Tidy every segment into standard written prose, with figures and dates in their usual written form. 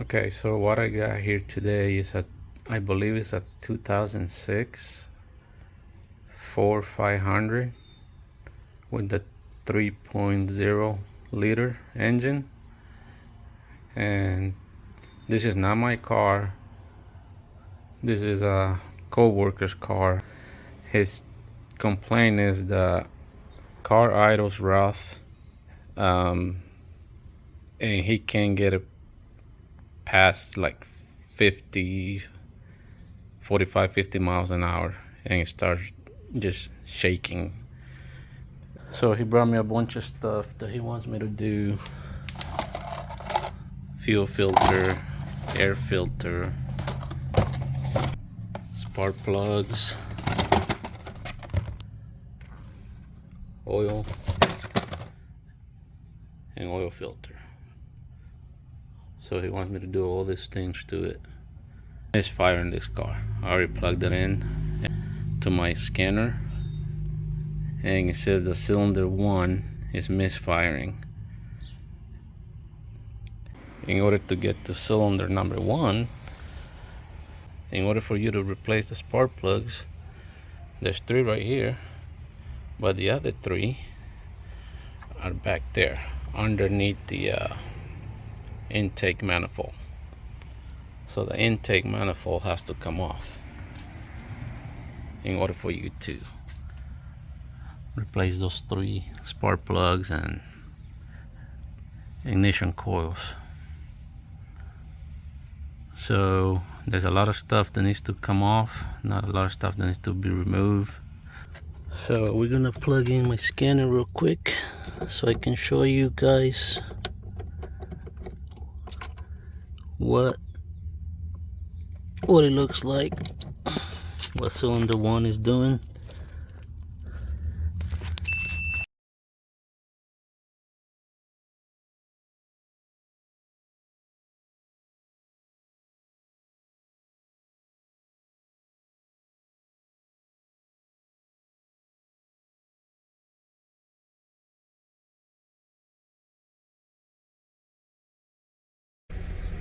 Okay, so what I got here today is I believe it's a 2006 Ford 500 with the 3.0 liter engine. And this is not my car. This is a co-worker's car. His complaint is the car idles rough, and he can't get it past like 50 45 50 miles an hour, and it starts just shaking. So he brought me a bunch of stuff that he wants me to do: fuel filter, air filter, spark plugs, oil, and oil filter. So he wants me to do all these things to it. Misfire in this car. I already plugged it in to my scanner, and it says the cylinder 1 is misfiring. In order to get to cylinder number 1, in order for you to replace the spark plugs, there's 3 right here, but the other 3 are back there underneath the intake manifold. So the intake manifold has to come off in order for you to replace those 3 spark plugs and ignition coils. So there's a lot of stuff that needs to come off, not a lot of stuff that needs to be removed. So we're gonna plug in my scanner real quick so I can show you guys what it looks like, what cylinder 1 is doing.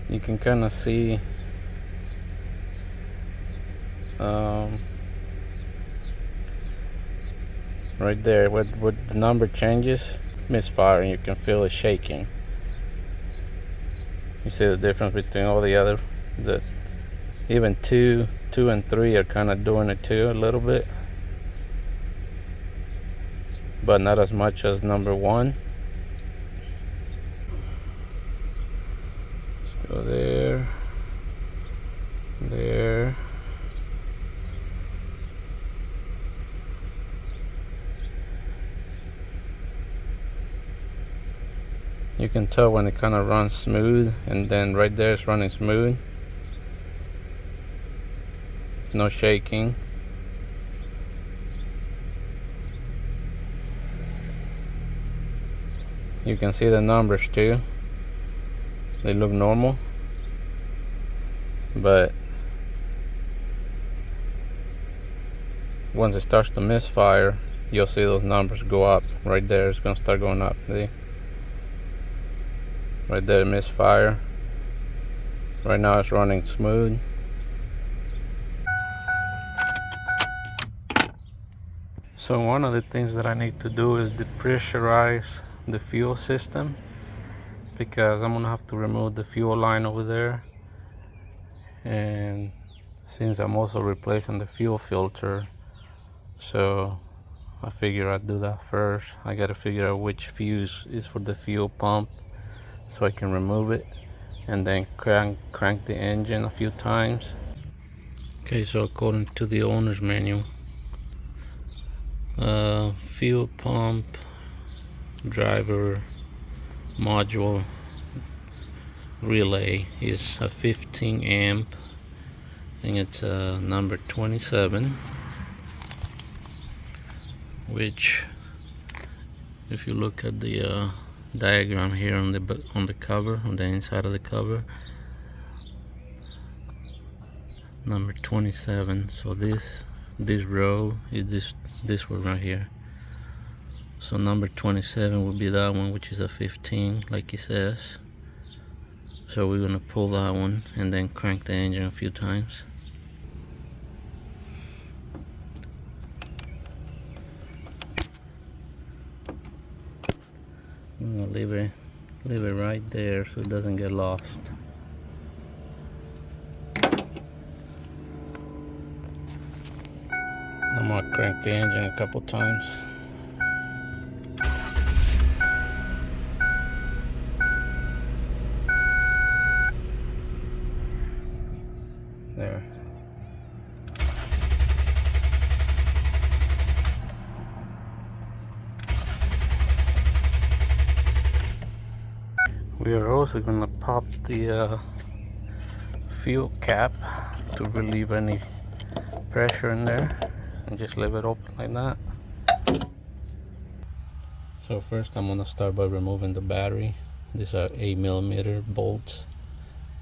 You can kind of see right there where the number changes, misfire, and you can feel it shaking. You see the difference between all the other, even 2 and 3 are kind of doing it too a little bit, but not as much as number 1. Let's go there. You can tell when it kind of runs smooth, and then right there it's running smooth. It's no shaking. You can see the numbers too. They look normal, but once it starts to misfire, you'll see those numbers go up. Right there, it's gonna start going up. See? Right there, misfire. Right now it's running smooth. So one of the things that I need to do is depressurize the fuel system, because I'm gonna have to remove the fuel line over there, and since I'm also replacing the fuel filter, so I figure I'd do that first. I gotta figure out which fuse is for the fuel pump so I can remove it, and then crank the engine a few times. Okay, so according to the owner's manual, fuel pump driver module relay is a 15 amp, and it's number 27, which, if you look at the diagram here on the cover, on the inside of the cover, number 27. So this row is this one right here. So number 27 would be that one, which is a 15, like it says. So we're gonna pull that one and then crank the engine a few times. I'm gonna leave it right there so it doesn't get lost. I'm gonna crank the engine a couple times. There. We are also gonna pop the fuel cap to relieve any pressure in there and just leave it open like that. So first I'm gonna start by removing the battery. These are 8mm bolts,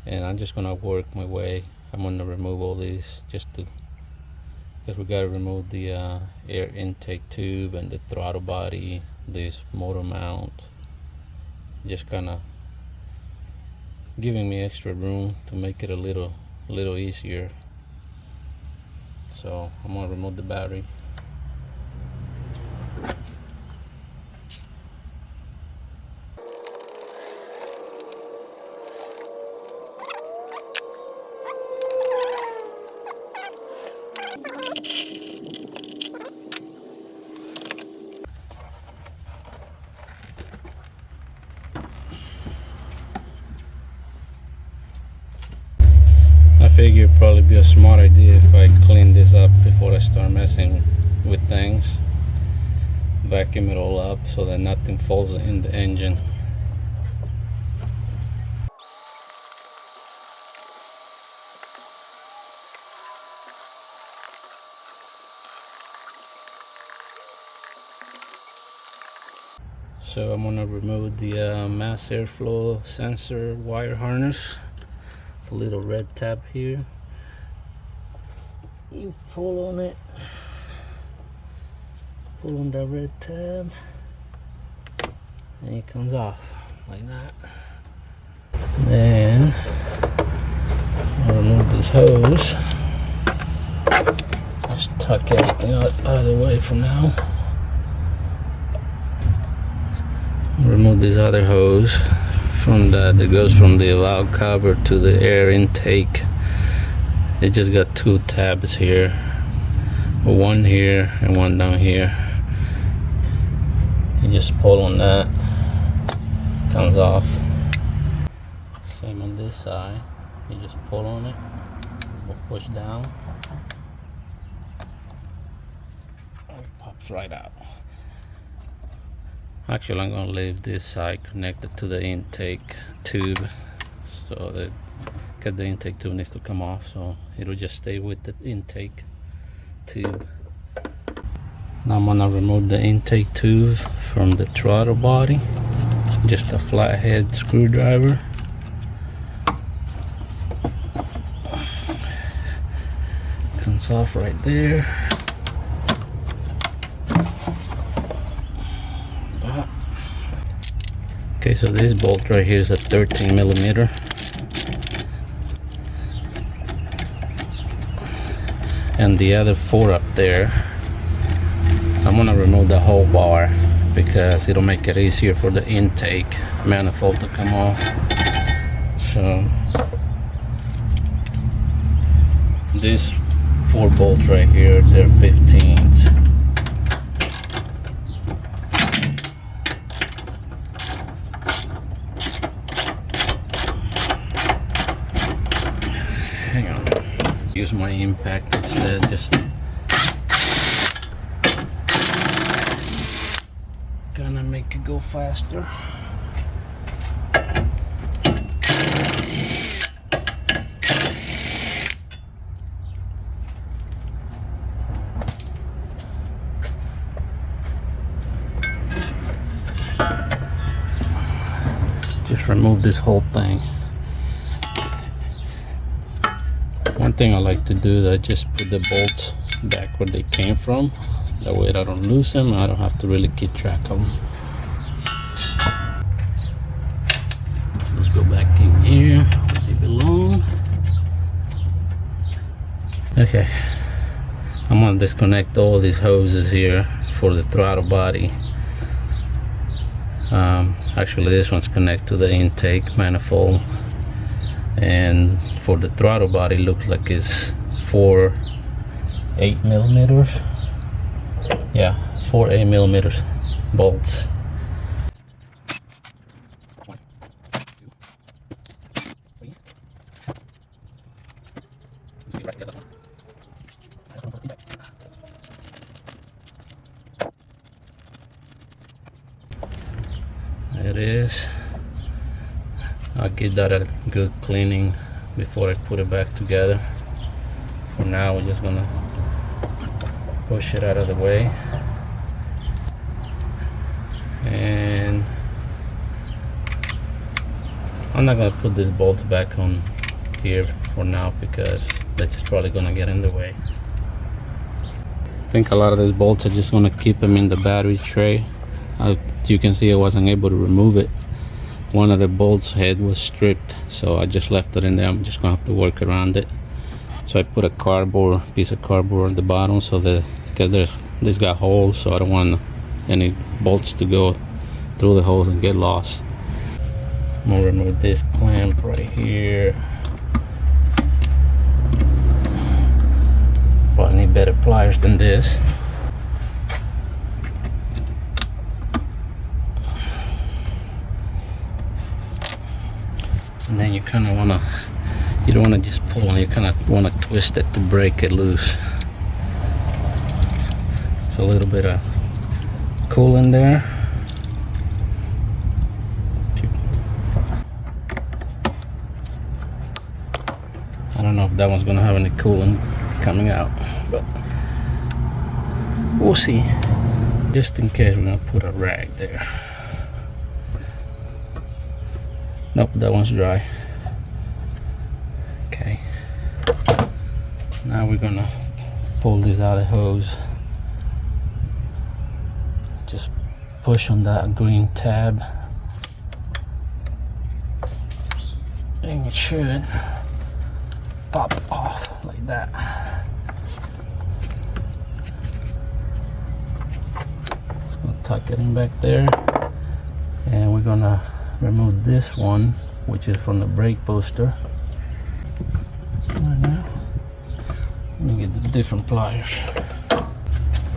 and I'm just gonna work my way. I'm gonna remove all these because we gotta remove the air intake tube and the throttle body, this motor mount, just kinda giving me extra room to make it a little easier. So I'm gonna remove the battery. I figure it'd probably be a smart idea if I clean this up before I start messing with things. Vacuum it all up so that nothing falls in the engine. So I'm gonna remove the mass airflow sensor wire harness. It's a little red tab here. You pull on it, pull on that red tab, and it comes off like that. Then I'll remove this hose. Just tuck everything out of the way for now. Remove this other hose that goes from the valve cover to the air intake. It just got two tabs here, one here and one down here. You just pull on that, comes off. Same on this side, you just pull on it or push down, it pops right out. Actually, I'm going to leave this side connected to the intake tube, so that because the intake tube needs to come off, so it'll just stay with the intake tube. Now I'm going to remove the intake tube from the throttle body, just a flathead screwdriver. Comes off right there. Okay, so this bolt right here is a 13mm. And the other 4 up there, I'm gonna remove the whole bar because it'll make it easier for the intake manifold to come off. So these 4 bolts right here, they're 15s. Hang on, use my impact instead, just gonna make it go faster. Just remove this whole thing. One thing I like to do is I just put the bolts back where they came from. That way I don't lose them. I don't have to really keep track of them. Let's go back in here. Okay, I'm gonna disconnect all these hoses here for the throttle body. Actually this one's connected to the intake manifold, and for the throttle body looks like it's 4 8mm. Yeah, 4 8mm bolts. There it is. I'll give that a good cleaning before I put it back together. For now, we're just gonna push it out of the way, and I'm not gonna put this bolt back on here for now because they're just probably gonna get in the way. I think a lot of these bolts are just gonna keep them in the battery tray. As you can see, I wasn't able to remove it. One of the bolts head was stripped, so I just left it in there. I'm just gonna have to work around it. So I put a piece of cardboard on the bottom, so because this got holes, so I don't want any bolts to go through the holes and get lost. I'm gonna remove this clamp right here. Probably need better pliers than this. And then you kind of wanna, you don't wanna just pull, you kind of wanna twist it to break it loose. It's a little bit of coolant there. I don't know if that one's gonna have any coolant coming out, but we'll see. Just in case, we're gonna put a rag there. Nope, that one's dry. Okay. Now we're gonna pull this out of the hose. Just push on that green tab, and it should pop off like that. Just gonna tuck it in back there, and we're gonna remove this one, which is from the brake booster. Right now, let me get the different pliers.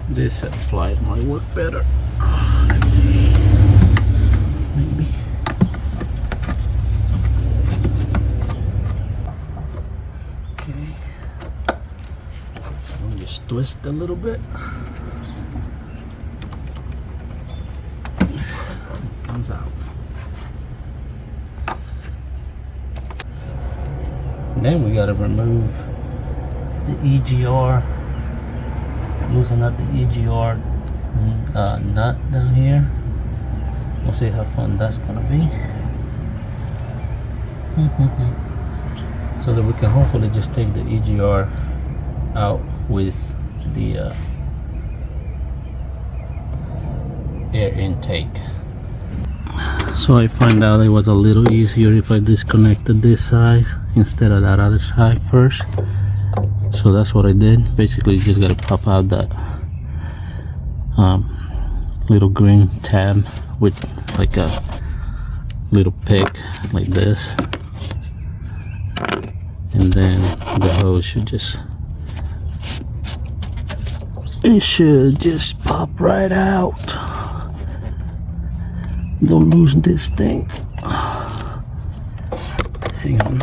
This set of pliers might work better. Let's see, maybe. Okay, so I'll just twist a little bit. It comes out. Then we gotta remove the EGR, loosen up the EGR nut down here. We'll see how fun that's gonna be. So that we can hopefully just take the EGR out with the air intake. So I find out it was a little easier if I disconnected this side instead of that other side first. So that's what I did. Basically, you just gotta pop out that little green tab with like a little pick like this, and then the hose should just pop right out. Don't lose this thing. Hang on.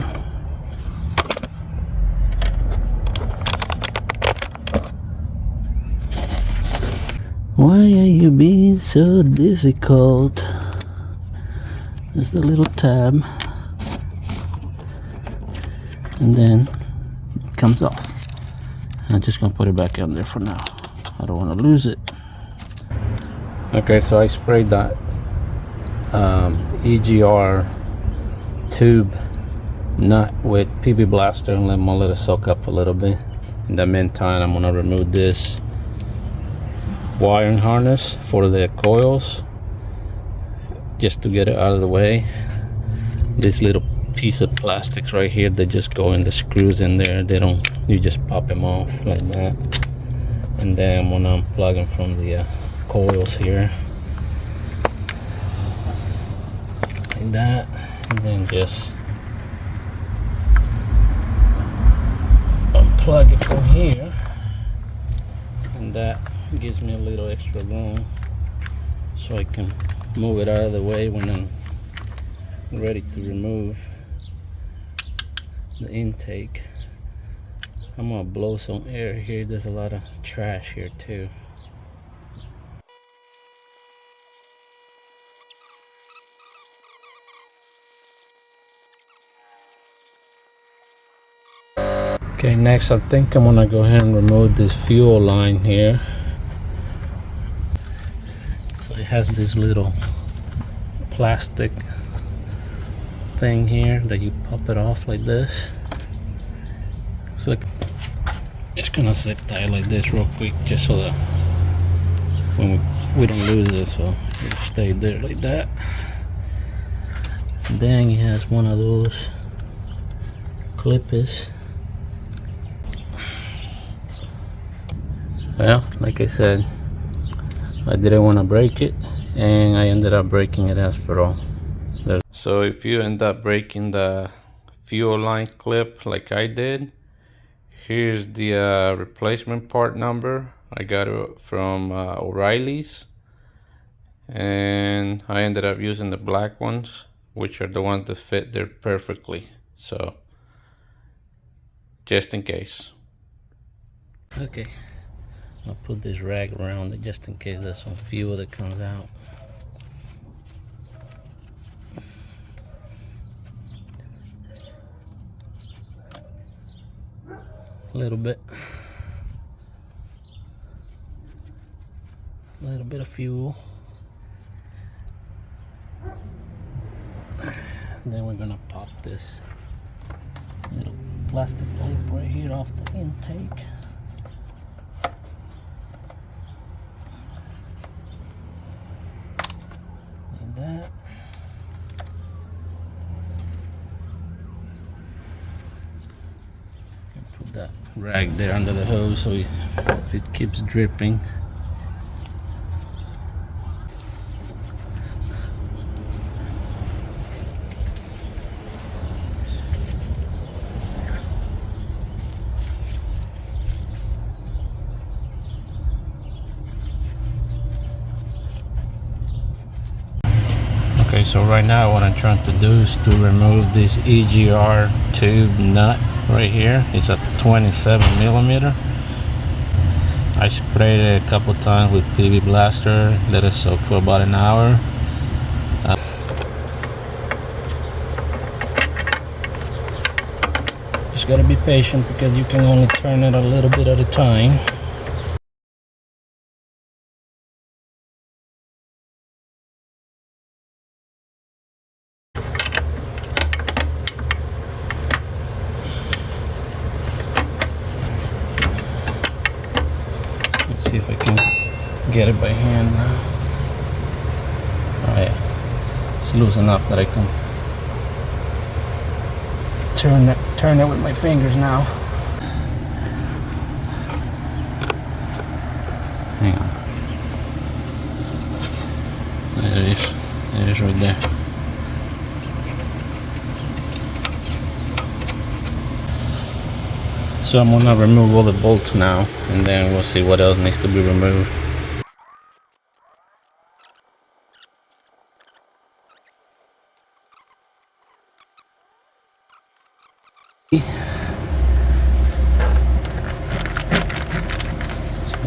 Why are you being so difficult? There's the little tab, and then it comes off. I'm just gonna put it back on there for now. I don't want to lose it. Okay, so I sprayed that EGR tube nut with PV Blaster and let it soak up a little bit. In the meantime, I'm gonna remove this wiring harness for the coils just to get it out of the way. This little piece of plastics right here. They just go in the screws in there. They don't, you just pop them off like that. And then when I'm plugging from the coils here, like that, and then just unplug it from here, and that gives me a little extra room so I can move it out of the way when I'm ready to remove the intake. I'm gonna blow some air here. There's a lot of trash here too. Okay, next I think I'm gonna go ahead and remove this fuel line here. So it has this little plastic thing here that you pop it off like this. So it's gonna zip tie like this real quick, just so that when we don't lose it, so it'll stay there like that. And then it has one of those clippers. Well, like I said, I didn't want to break it, and I ended up breaking it after all. So if you end up breaking the fuel line clip like I did, here's the replacement part number. I got it from O'Reilly's, and I ended up using the black ones, which are the ones that fit there perfectly. So just in case. Okay, I'll put this rag around it just in case there's some fuel that comes out. A little bit of fuel. Then we're gonna pop this little plastic plate right here off the intake. Like that. Put that rag there under the hose so if it keeps dripping. Okay, so right now what I'm trying to do is to remove this EGR tube nut right here. It's a 27 millimeter. I sprayed it a couple times with PB Blaster, let it soak for about an hour. Just gotta be patient because you can only turn it a little bit at a time. Let's see if I can get it by hand now. Alright, it's loose enough that I can turn it with my fingers now. Hang on. There it is. There it is right there. So I'm gonna remove all the bolts now, and then we'll see what else needs to be removed.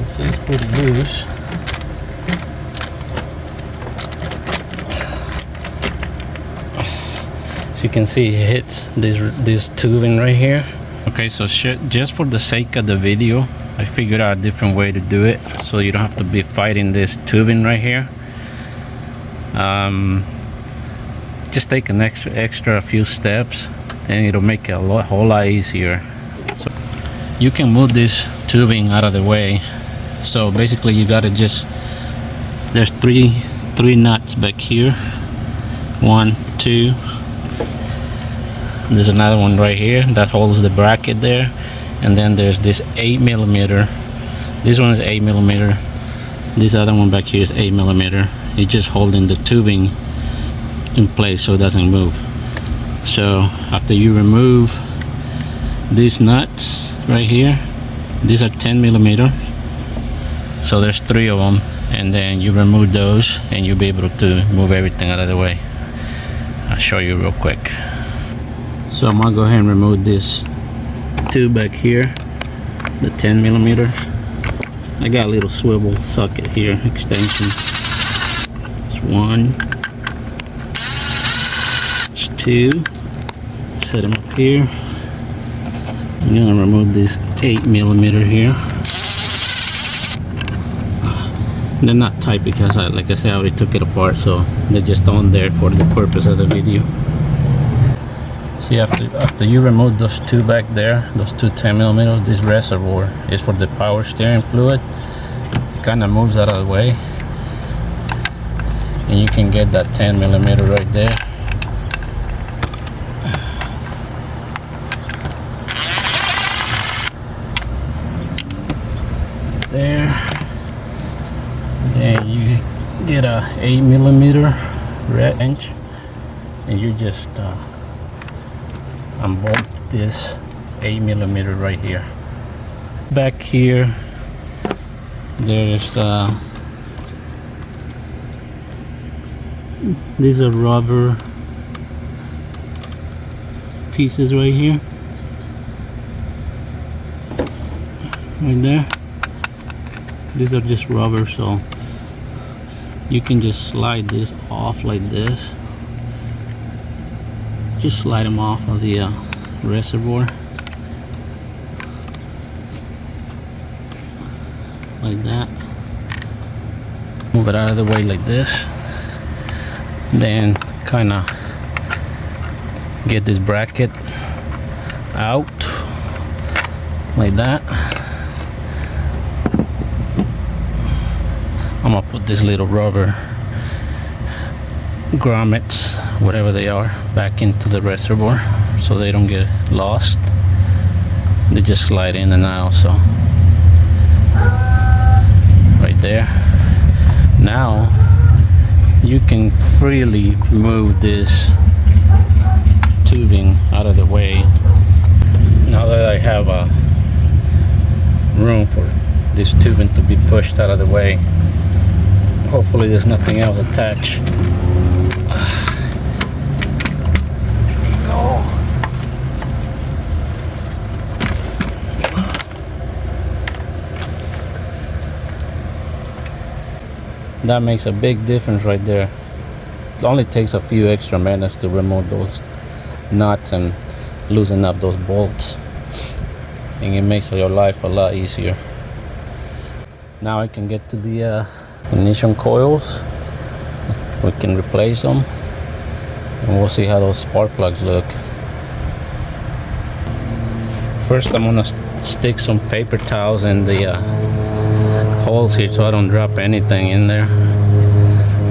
So it's pretty loose. So you can see it hits this tubing right here. Okay, so just for the sake of the video, I figured out a different way to do it, so you don't have to be fighting this tubing right here. Just take an extra few steps, and it'll make it a whole lot easier. So you can move this tubing out of the way. So basically you gotta there's three nuts back here. 1, 2, There's another one right here that holds the bracket there, and then there's this 8mm. This one is 8mm. This other one back here is 8mm. It's just holding the tubing in place so it doesn't move. So after you remove these nuts right here, these are 10mm, so there's 3 of them, and then you remove those and you'll be able to move everything out of the way. I'll show you real quick. So I'm gonna go ahead and remove this tube back here, the 10mm. I got a little swivel socket here, extension. It's 1, it's 2. Set them up here. I'm gonna remove this 8mm here. They're not tight because like I said, I already took it apart, so they're just on there for the purpose of the video. See, after you remove those 2 back there, those 2 10mm, this reservoir is for the power steering fluid. It kind of moves out of the way, and you can get that 10mm right there. There. Then you get a 8mm wrench, and you just unbolt this 8mm right here. Back here, there's these are rubber pieces right here, right there. These are just rubber, so you can just slide this off like this. Just slide them off of the reservoir like that. Move it out of the way like this. Then kind of get this bracket out like that. I'm gonna put this little rubber grommets, whatever they are, back into the reservoir so they don't get lost. They just slide in and out, so right there. Now you can freely move this tubing out of the way. Now that I have a room for this tubing to be pushed out of the way, hopefully there's nothing else attached. That makes a big difference right there. It only takes a few extra minutes to remove those nuts and loosen up those bolts, and it makes your life a lot easier. Now I can get to the ignition coils. We can replace them, and we'll see how those spark plugs look. First I'm gonna stick some paper towels in the holes here so I don't drop anything in there.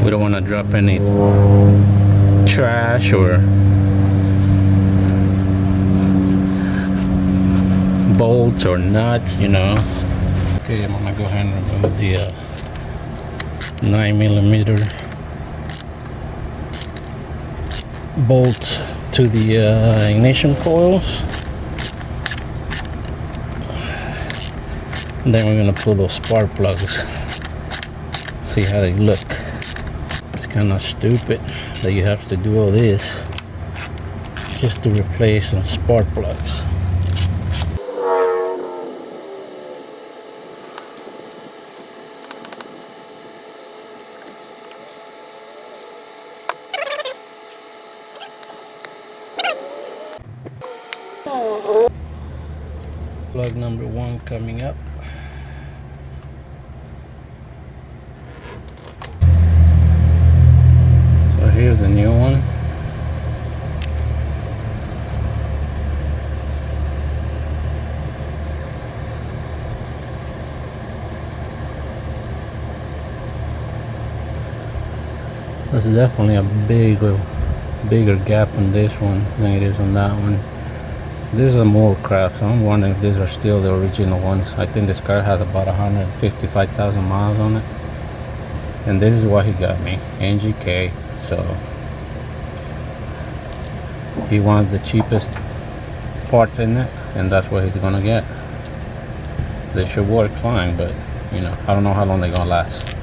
We don't want to drop any trash or bolts or nuts, you know. Okay, I'm gonna go ahead and remove the 9mm bolt to the ignition coils. And then we're gonna pull those spark plugs, see how they look. It's kind of stupid that you have to do all this just to replace some spark plugs. Plug number 1 coming up. So here's the new one. That's definitely a big bigger gap on this one than it is on that one. These are more craft, so I'm wondering if these are still the original ones. I think this car has about 155,000 miles on it. And this is what he got me, NGK. So he wants the cheapest parts in it, and that's what he's gonna get. They should work fine, but you know, I don't know how long they're gonna last.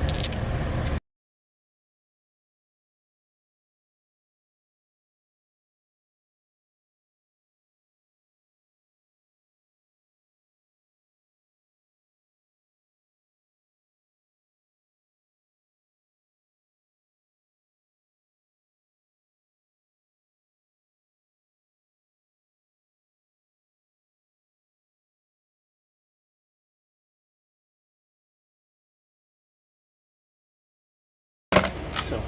So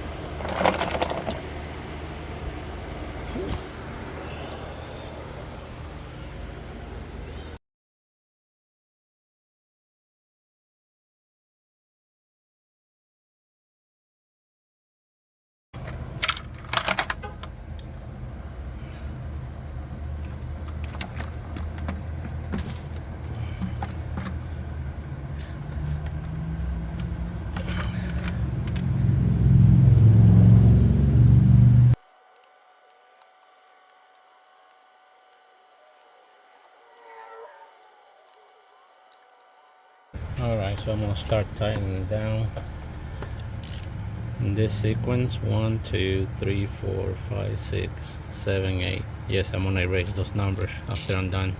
alright, so I'm gonna start tightening it down in this sequence. 1, 2, 3, 4, 5, 6, 7, 8. Yes, I'm gonna erase those numbers after I'm done.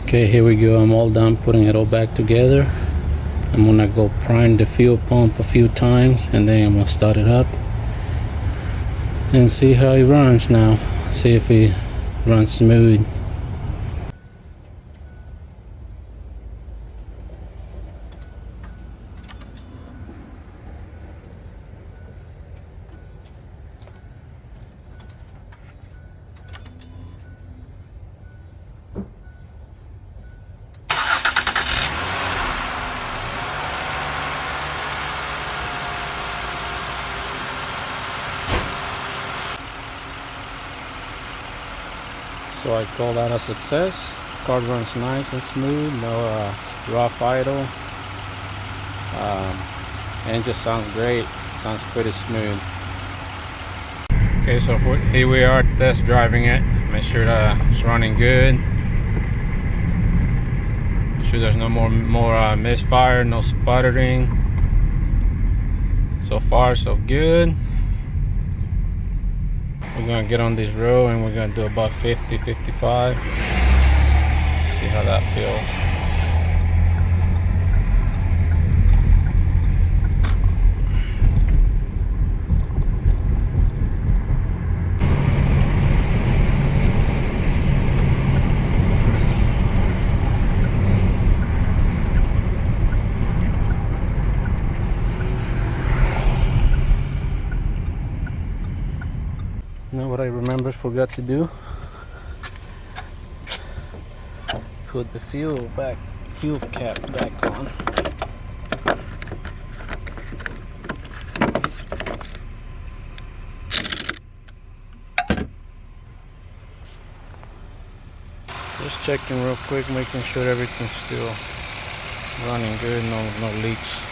Okay, here we go. I'm all done putting it all back together. I'm gonna go prime the fuel pump a few times, and then I'm gonna start it up and see how it runs now. See if it runs smooth. So I call that a success. Car runs nice and smooth, no rough idle. Engine sounds great, sounds pretty smooth. Okay, so here we are test driving it. Make sure that it's running good. Make sure there's no more misfire, no sputtering. So far so good. We're gonna get on this road and we're gonna do about 50, 55. See how that feels. remember, forgot to do. Put the fuel cap back on. Just checking real quick, making sure everything's still running good, no leaks.